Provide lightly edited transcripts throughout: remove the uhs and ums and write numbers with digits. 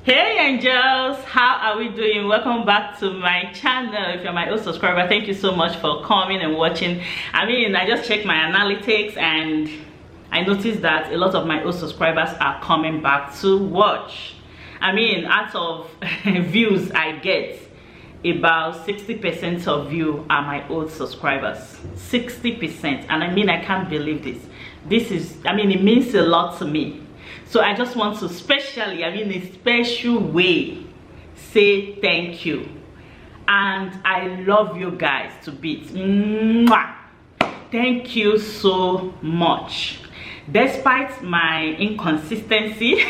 Hey angels, how are we doing? Welcome back to my channel. If you're my old subscriber, thank you so much for coming and watching. I just checked my analytics and I noticed that a lot of my old subscribers are coming back to watch. Out of views I get, about 60% of you are my old subscribers. 60%. And I can't believe this. It means a lot to me. So I just want to specially, in a special way, say thank you. And I love you guys to bits. Mwah! Thank you so much. Despite my inconsistency,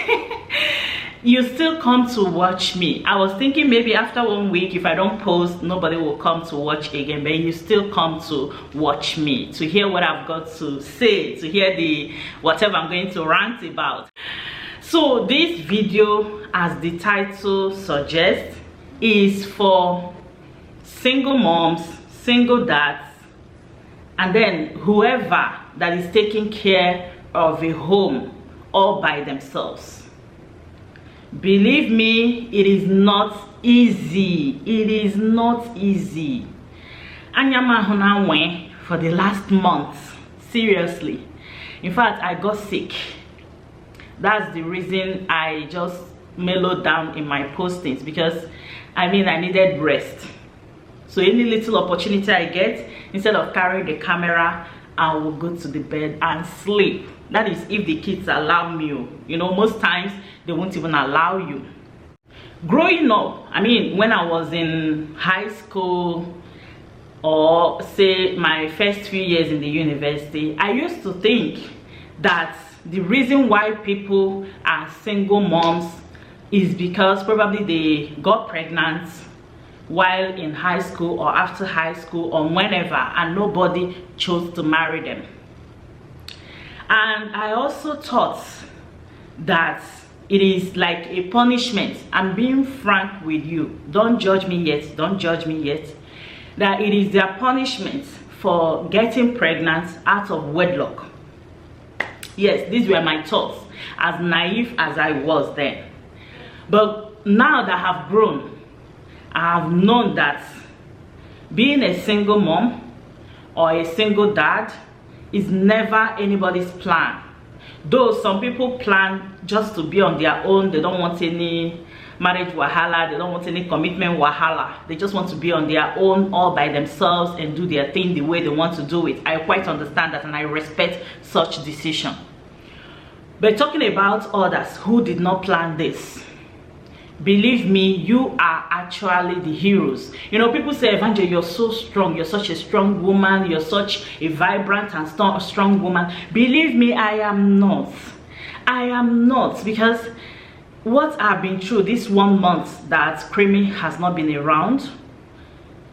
you still come to watch me. I was thinking maybe after 1 week, if I don't post, nobody will come to watch again, but you still come to watch me, to hear what I've got to say, to hear whatever I'm going to rant about. So this video, as the title suggests, is for single moms, single dads, and then whoever that is taking care of a home all by themselves. Believe me, it is not easy. It is not easy. Anyama for the last month, seriously. In fact, I got sick. That's the reason I just mellowed down in my postings, because I needed rest. So any little opportunity I get, instead of carrying the camera, I will go to the bed and sleep. That is if the kids allow me. Most times they won't even allow you. Growing up, when I was in high school, or say my first few years in the university, I used to think that the reason why people are single moms is because probably they got pregnant while in high school or after high school or whenever, and nobody chose to marry them. And I also thought that it is like a punishment. I'm being frank with you. Don't judge me yet. Don't judge me yet. That it is their punishment for getting pregnant out of wedlock. Yes, these were my thoughts, as naive as I was then. But now that I have grown, I have known that being a single mom or a single dad is never anybody's plan. Though some people plan just to be on their own, they don't want any marriage wahala, they don't want any commitment wahala. They just want to be on their own all by themselves and do their thing the way they want to do it. I quite understand that and I respect such decision. But talking about others who did not plan this, believe me, you are actually the heroes. People say, Evangel, you're so strong, you're such a strong woman, you're such a vibrant and strong woman. Believe me, I am not. I am not, because what I've been through this 1 month that Creamy has not been around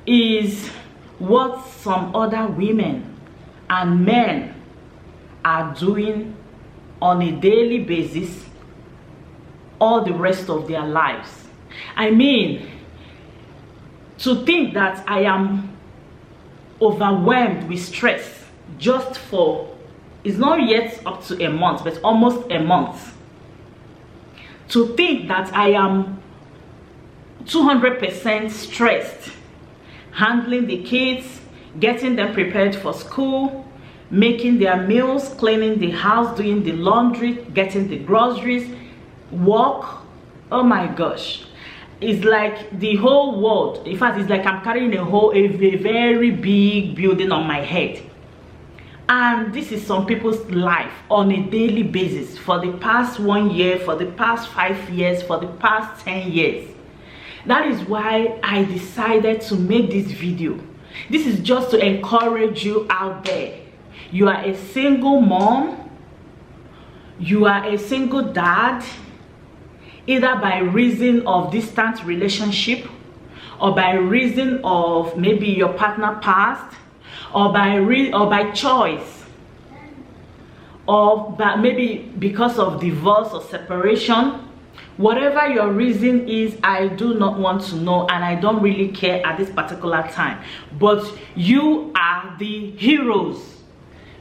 is what some other women and men are doing on a daily basis all the rest of their lives. To think that I am overwhelmed with stress just for, it's not yet up to a month, but almost a month. To think that I am 200% stressed, handling the kids, getting them prepared for school, making their meals, cleaning the house, doing the laundry, getting the groceries, work. Oh my gosh, it's like the whole world. In fact, it's like I'm carrying a very big building on my head. And this is some people's life on a daily basis for the past 1 year, for the past 5 years, for the past 10 years. That is why I decided to make this video. This is just to encourage you out there. You are a single mom, you are a single dad, either by reason of distant relationship, or by reason of maybe your partner passed, or by choice, or maybe because of divorce or separation. Whatever your reason is, I do not want to know, and I don't really care at this particular time. But you are the heroes.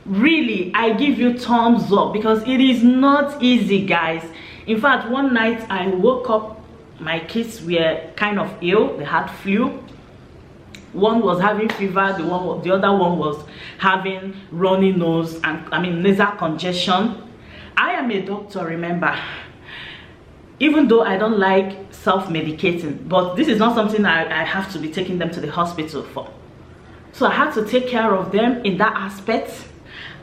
Really, I give you thumbs up, because it is not easy, guys. In fact, one night I woke up my kids were kind of ill. They had flu. One was having fever, the other one was having runny nose and nasal congestion. I am a doctor, remember. Even though I don't like self-medicating, but this is not something I have to be taking them to the hospital for. So I had to take care of them in that aspect.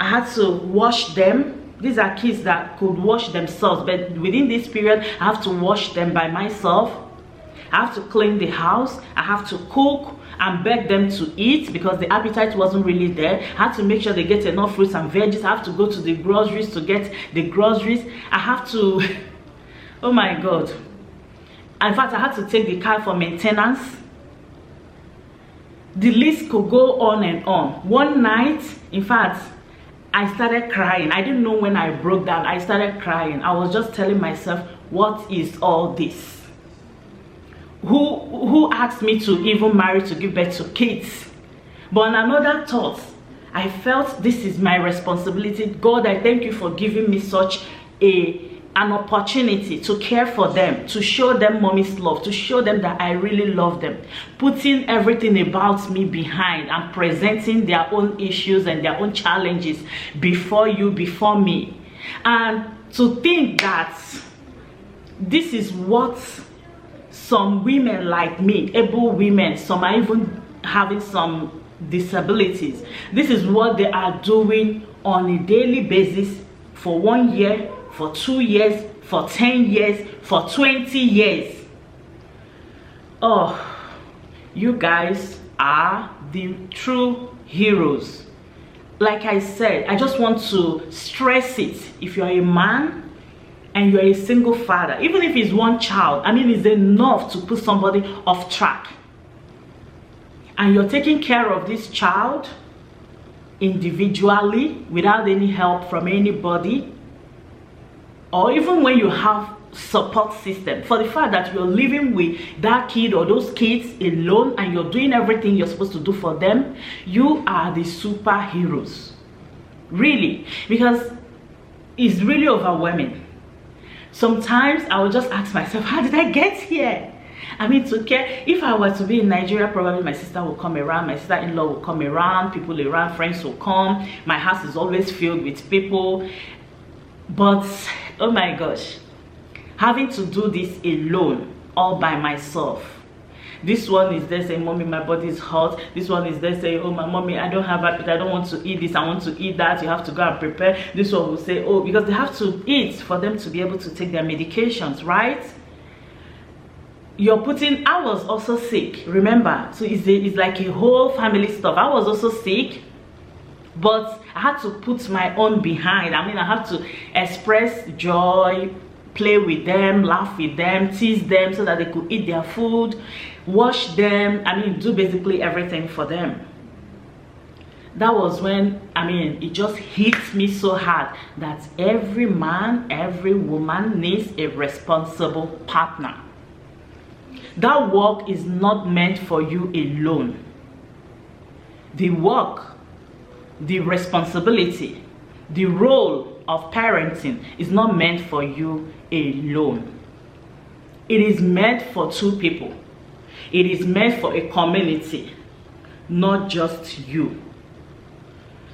I had to wash them. These are kids that could wash themselves, but within this period, I have to wash them by myself. I have to clean the house. I have to cook and beg them to eat because the appetite wasn't really there. I had to make sure they get enough fruits and veggies. I have to go to the groceries to get the groceries. I have to, oh my God. In fact, I had to take the car for maintenance. The list could go on and on. One night, in fact, I started crying. I didn't know when I broke down. I started crying. I was just telling myself, what is all this? Who asked me to even marry to give birth to kids? But on another thought, I felt this is my responsibility. God, I thank you for giving me such an opportunity to care for them, to show them mommy's love, to show them that I really love them, putting everything about me behind and presenting their own issues and their own challenges before you, before me. And to think that this is what some women like me, able women, some are even having some disabilities, this is what they are doing on a daily basis for 1 year, for 2 years, for 10 years, for 20 years. Oh, you guys are the true heroes. Like I said, I just want to stress it. If you're a man and you're a single father, even if it's one child, it's enough to put somebody off track. And you're taking care of this child individually without any help from anybody, or even when you have support system, for the fact that you're living with that kid or those kids alone and you're doing everything you're supposed to do for them, you are the superheroes. Really, because it's really overwhelming. Sometimes I will just ask myself, how did I get here? To care. If I were to be in Nigeria, probably my sister will come around, my sister-in-law will come around, people around, friends will come. My house is always filled with people. But oh my gosh, having to do this alone, all by myself. This one is there saying, mommy, my body is hot. This one is there saying, oh, my mommy, I don't have appetite, I don't want to eat this, I want to eat that, you have to go and prepare. This one will say, oh, because they have to eat for them to be able to take their medications, right? You're putting, I was also sick, remember? So it's like a whole family stuff. I was also sick, but I had to put my own behind. I had to express joy, play with them, laugh with them, tease them so that they could eat their food, wash them, do basically everything for them. That was when, it just hit me so hard that every man, every woman needs a responsible partner. That work is not meant for you alone. The work, the responsibility, the role of parenting is not meant for you alone. It is meant for two people. It is meant for a community, not just you.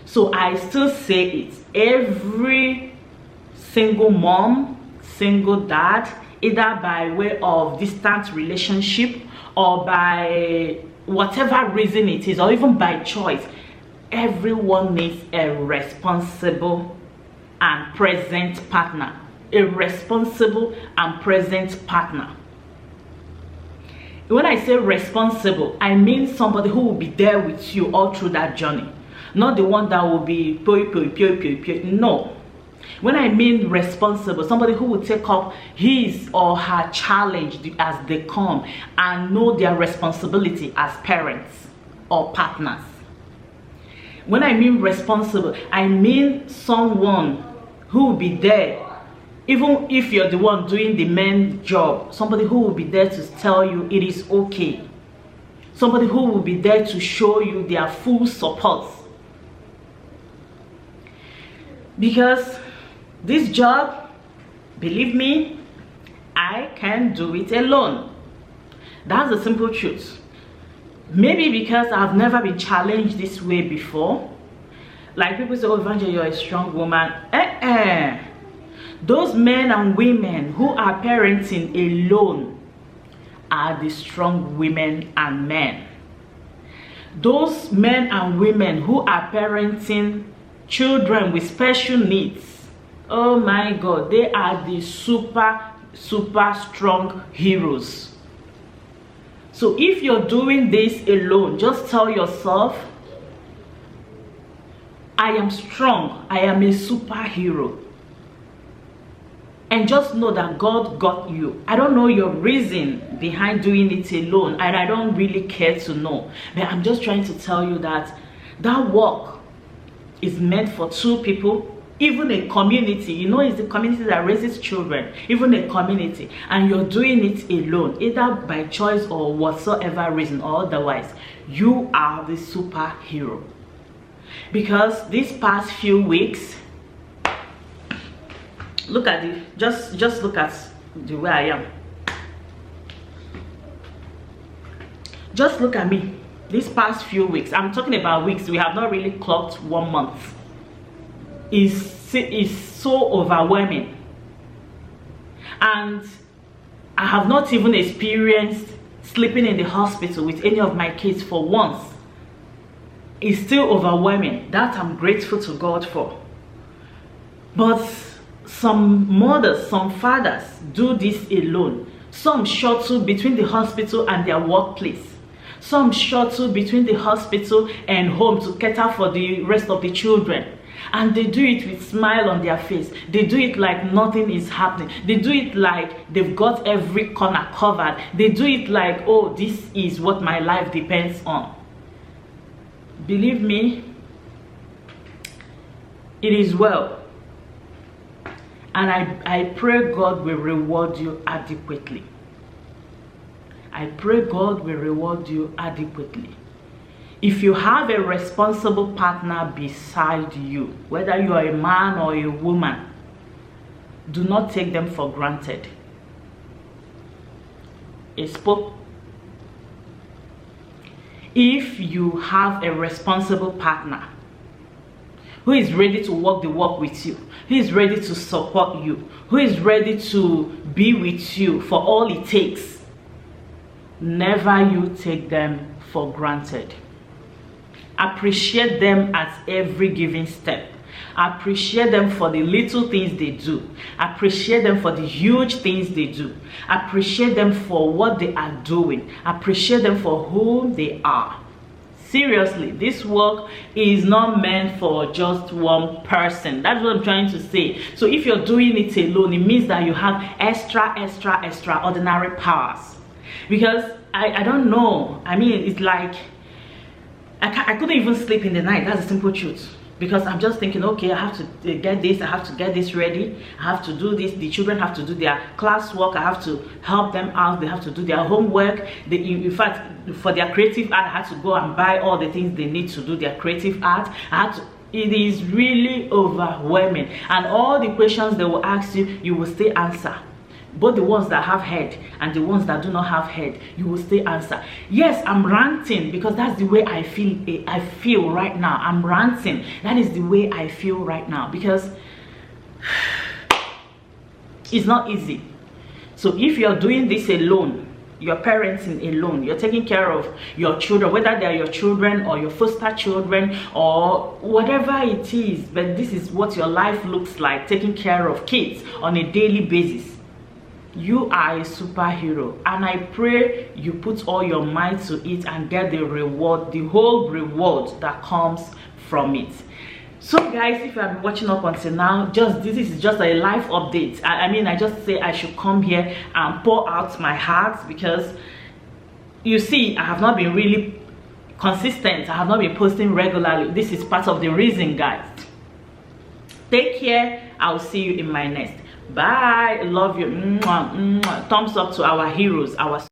So I still say it. Every single mom, single dad, either by way of distant relationship or by whatever reason it is, or even by choice, everyone needs a responsible and present partner. A responsible and present partner. When I say responsible, I mean somebody who will be there with you all through that journey. Not the one that will be no. When I mean responsible, somebody who will take up his or her challenge as they come and know their responsibility as parents or partners. When I mean responsible, I mean someone who will be there, even if you're the one doing the main job, somebody who will be there to tell you it is okay. Somebody who will be there to show you their full support. Because this job, believe me, I can do it alone. That's the simple truth. Maybe because I've never been challenged this way before. Like people say, oh, Evangeline, you're a strong woman. Those men and women who are parenting alone are the strong women and men. Those men and women who are parenting children with special needs, oh my God, they are the super strong heroes. So if you're doing this alone, just tell yourself, I am strong, I am a superhero. And just know that God got you. I don't know your reason behind doing it alone, and I don't really care to know. But I'm just trying to tell you that that work is meant for two people, even a community. You know, it's the community that raises children, even a community. And you're doing it alone, either by choice or whatsoever reason or otherwise. You are the superhero. Because these past few weeks, look at it, just look at the way I am. Just look at me. These past few weeks, I'm talking about weeks, we have not really clocked 1 month. Is so overwhelming. And I have not even experienced sleeping in the hospital with any of my kids for once. It's still overwhelming. That I'm grateful to God for. But some mothers, some fathers do this alone. Some shuttle between the hospital and their workplace. Some shuttle between the hospital and home to cater for the rest of the children. And they do it with smile on their face. They do it like nothing is happening. They do it like they've got every corner covered. They do it like, oh, this is what my life depends on. Believe me, it is well. And I pray God will reward you adequately. I pray God will reward you adequately. If you have a responsible partner beside you, whether you are a man or a woman, do not take them for granted. If you have a responsible partner who is ready to walk the walk with you, who is ready to support you, who is ready to be with you for all it takes, never you take them for granted. Appreciate them at every given step. Appreciate them for the little things they do. Appreciate them for the huge things they do. Appreciate them for what they are doing. Appreciate them for who they are. Seriously, this work is not meant for just one person. That's what I'm trying to say. So if you're doing it alone, it means that you have extraordinary powers. Because I don't know. I mean, it's like I couldn't even sleep in the night. That's the simple truth. Because I'm just thinking, okay, I have to get this, I have to get this ready, I have to do this, the children have to do their classwork, I have to help them out, they have to do their homework. In fact, for their creative art, I had to go and buy all the things they need to do their creative art. It is really overwhelming. And all the questions they will ask you, you will still answer. Both the ones that have head and the ones that do not have head, you will still answer. Yes, I'm ranting because that's the way I feel right now. I'm ranting. That is the way I feel right now because it's not easy. So if you're doing this alone, you're parenting alone, you're taking care of your children, whether they're your children or your foster children or whatever it is, but this is what your life looks like, taking care of kids on a daily basis. You are a superhero, and I pray you put all your mind to it and get the reward, the whole reward that comes from it. So guys, if you have been watching up until now, this is just a life update. I mean, I just say I should come here and pour out my heart because you see, I have not been really consistent. I have not been posting regularly. This is part of the reason, guys. Take care. I'll see you in my next. Bye. Love you. Thumbs up to our heroes, our